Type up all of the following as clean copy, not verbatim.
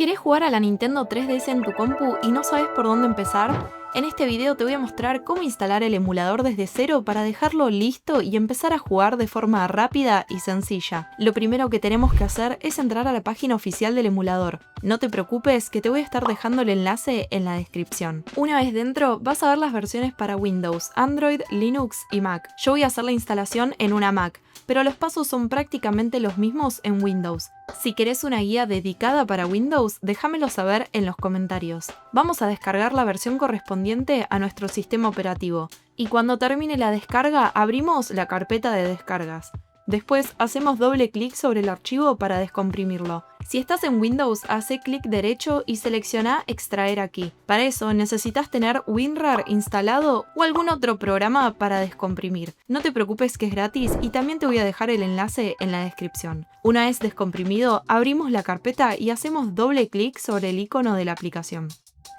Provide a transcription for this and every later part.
¿Querés jugar a la Nintendo 3DS en tu compu y no sabes por dónde empezar? En este video te voy a mostrar cómo instalar el emulador desde cero para dejarlo listo y empezar a jugar de forma rápida y sencilla. Lo primero que tenemos que hacer es entrar a la página oficial del emulador. No te preocupes que te voy a estar dejando el enlace en la descripción. Una vez dentro vas a ver las versiones para Windows, Android, Linux y Mac. Yo voy a hacer la instalación en una Mac, pero los pasos son prácticamente los mismos en Windows. Si querés una guía dedicada para Windows, déjamelo saber en los comentarios. Vamos a descargar la versión correspondiente a nuestro sistema operativo, y cuando termine la descarga abrimos la carpeta de descargas. Después hacemos doble clic sobre el archivo para descomprimirlo. Si estás en Windows, hace clic derecho y selecciona extraer aquí. Para eso necesitas tener WinRAR instalado o algún otro programa para descomprimir. No te preocupes que es gratis y también te voy a dejar el enlace en la descripción. Una vez descomprimido, abrimos la carpeta y hacemos doble clic sobre el icono de la aplicación.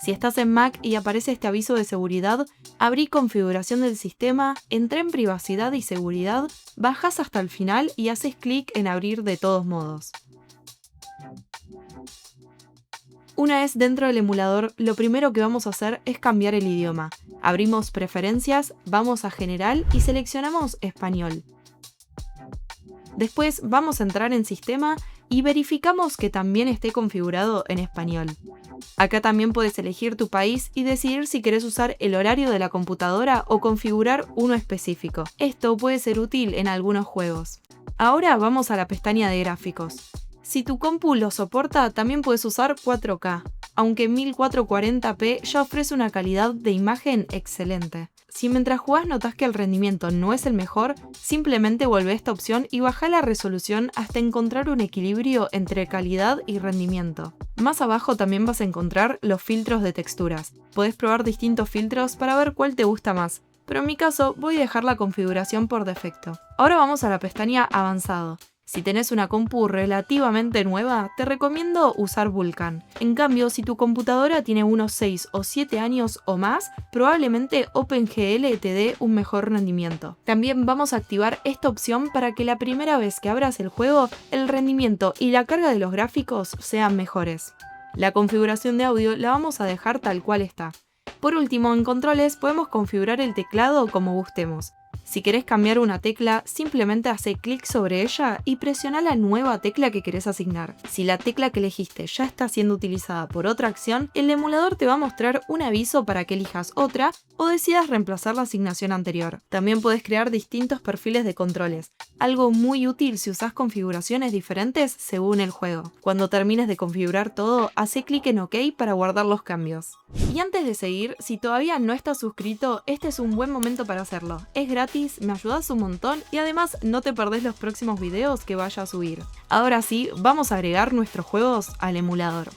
Si estás en Mac y aparece este aviso de seguridad, abrí configuración del sistema, entré en privacidad y seguridad, bajás hasta el final y haces clic en abrir de todos modos. Una vez dentro del emulador, lo primero que vamos a hacer es cambiar el idioma. Abrimos preferencias, vamos a general y seleccionamos español. Después vamos a entrar en sistema y verificamos que también esté configurado en español. Acá también puedes elegir tu país y decidir si querés usar el horario de la computadora o configurar uno específico. Esto puede ser útil en algunos juegos. Ahora vamos a la pestaña de gráficos. Si tu compu lo soporta, también puedes usar 4K, aunque 1440p ya ofrece una calidad de imagen excelente. Si mientras jugás notás que el rendimiento no es el mejor, simplemente volvé a esta opción y bajá la resolución hasta encontrar un equilibrio entre calidad y rendimiento. Más abajo también vas a encontrar los filtros de texturas. Podés probar distintos filtros para ver cuál te gusta más, pero en mi caso voy a dejar la configuración por defecto. Ahora vamos a la pestaña Avanzado. Si tenés una compu relativamente nueva, te recomiendo usar Vulkan. En cambio, si tu computadora tiene unos 6 o 7 años o más, probablemente OpenGL te dé un mejor rendimiento. También vamos a activar esta opción para que la primera vez que abras el juego, el rendimiento y la carga de los gráficos sean mejores. La configuración de audio la vamos a dejar tal cual está. Por último, en controles podemos configurar el teclado como gustemos. Si querés cambiar una tecla, simplemente hace clic sobre ella y presiona la nueva tecla que querés asignar. Si la tecla que elegiste ya está siendo utilizada por otra acción, el emulador te va a mostrar un aviso para que elijas otra o decidas reemplazar la asignación anterior. También podés crear distintos perfiles de controles, algo muy útil si usás configuraciones diferentes según el juego. Cuando termines de configurar todo, hace clic en OK para guardar los cambios. Y antes de seguir, si todavía no estás suscrito, este es un buen momento para hacerlo. Es gratis, me ayudas un montón y además no te perdés los próximos videos que vaya a subir. Ahora sí, vamos a agregar nuestros juegos al emulador.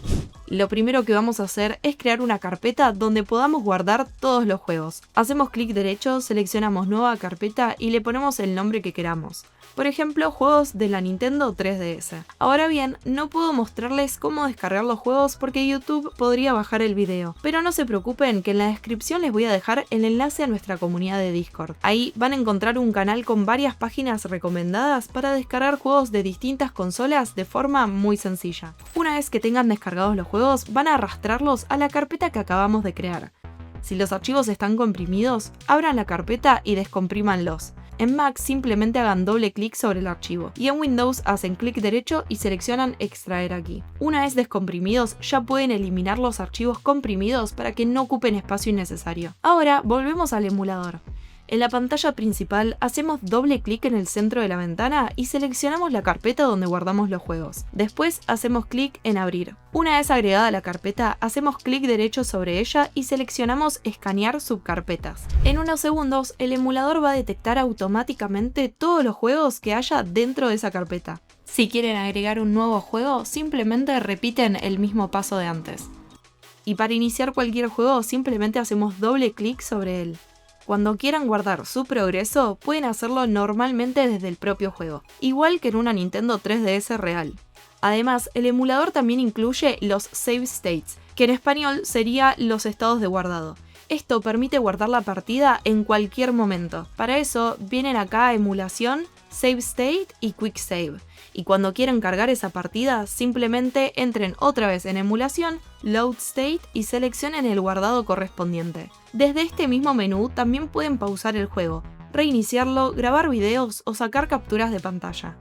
Lo primero que vamos a hacer es crear una carpeta donde podamos guardar todos los juegos. Hacemos clic derecho, seleccionamos nueva carpeta y le ponemos el nombre que queramos. Por ejemplo, juegos de la Nintendo 3DS. Ahora bien, no puedo mostrarles cómo descargar los juegos porque YouTube podría bajar el video. Pero no se preocupen que en la descripción les voy a dejar el enlace a nuestra comunidad de Discord. Ahí van a encontrar un canal con varias páginas recomendadas para descargar juegos de distintas consolas de forma muy sencilla. Una vez que tengan descargados los juegos, van a arrastrarlos a la carpeta que acabamos de crear. Si los archivos están comprimidos, abran la carpeta y descomprímanlos. En Mac simplemente hagan doble clic sobre el archivo y en Windows hacen clic derecho y seleccionan extraer aquí. Una vez descomprimidos ya pueden eliminar los archivos comprimidos para que no ocupen espacio innecesario. Ahora volvemos al emulador. En la pantalla principal hacemos doble clic en el centro de la ventana y seleccionamos la carpeta donde guardamos los juegos. Después hacemos clic en abrir. Una vez agregada la carpeta, hacemos clic derecho sobre ella y seleccionamos escanear subcarpetas. En unos segundos, el emulador va a detectar automáticamente todos los juegos que haya dentro de esa carpeta. Si quieren agregar un nuevo juego, simplemente repiten el mismo paso de antes. Y para iniciar cualquier juego, simplemente hacemos doble clic sobre él. Cuando quieran guardar su progreso, pueden hacerlo normalmente desde el propio juego, igual que en una Nintendo 3DS real. Además, el emulador también incluye los Save States, que en español sería los estados de guardado. Esto permite guardar la partida en cualquier momento. Para eso, vienen acá a Emulación, Save State y Quick Save. Y cuando quieran cargar esa partida, simplemente entren otra vez en emulación, Load State y seleccionen el guardado correspondiente. Desde este mismo menú también pueden pausar el juego, reiniciarlo, grabar videos o sacar capturas de pantalla.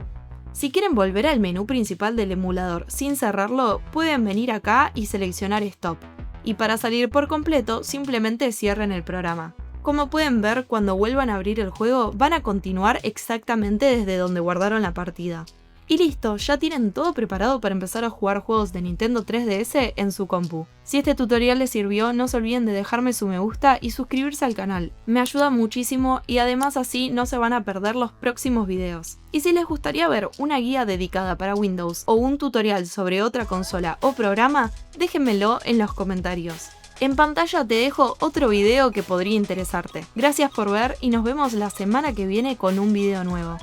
Si quieren volver al menú principal del emulador sin cerrarlo, pueden venir acá y seleccionar Stop. Y para salir por completo, simplemente cierren el programa. Como pueden ver, cuando vuelvan a abrir el juego, van a continuar exactamente desde donde guardaron la partida. Y listo, ya tienen todo preparado para empezar a jugar juegos de Nintendo 3DS en su compu. Si este tutorial les sirvió, no se olviden de dejarme su me gusta y suscribirse al canal. Me ayuda muchísimo y además así no se van a perder los próximos videos. Y si les gustaría ver una guía dedicada para Windows o un tutorial sobre otra consola o programa, déjenmelo en los comentarios. En pantalla te dejo otro video que podría interesarte. Gracias por ver y nos vemos la semana que viene con un video nuevo.